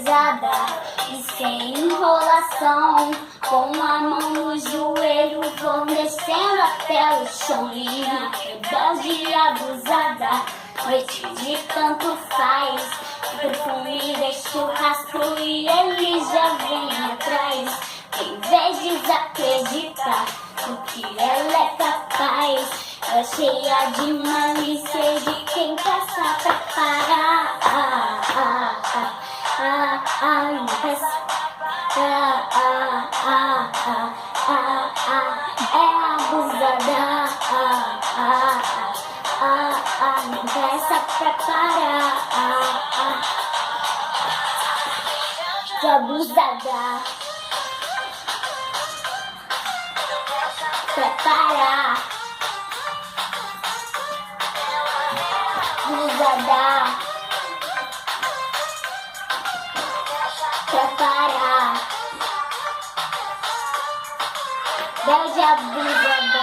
abusada e sem enrolação. Com a mão no joelho vou descendo até o chão. Minha rebelde e abusada, noite de tanto faz. O perfume deixa o rastro e ele já vem atrás. Quem vê desacredita no que ela é capaz. Ela é cheia de malícia e de quem passa pra parar. É abusada. Não peça pra parar. Tô abusada. Prepara. Abusada. Prepara. Beijo abusada.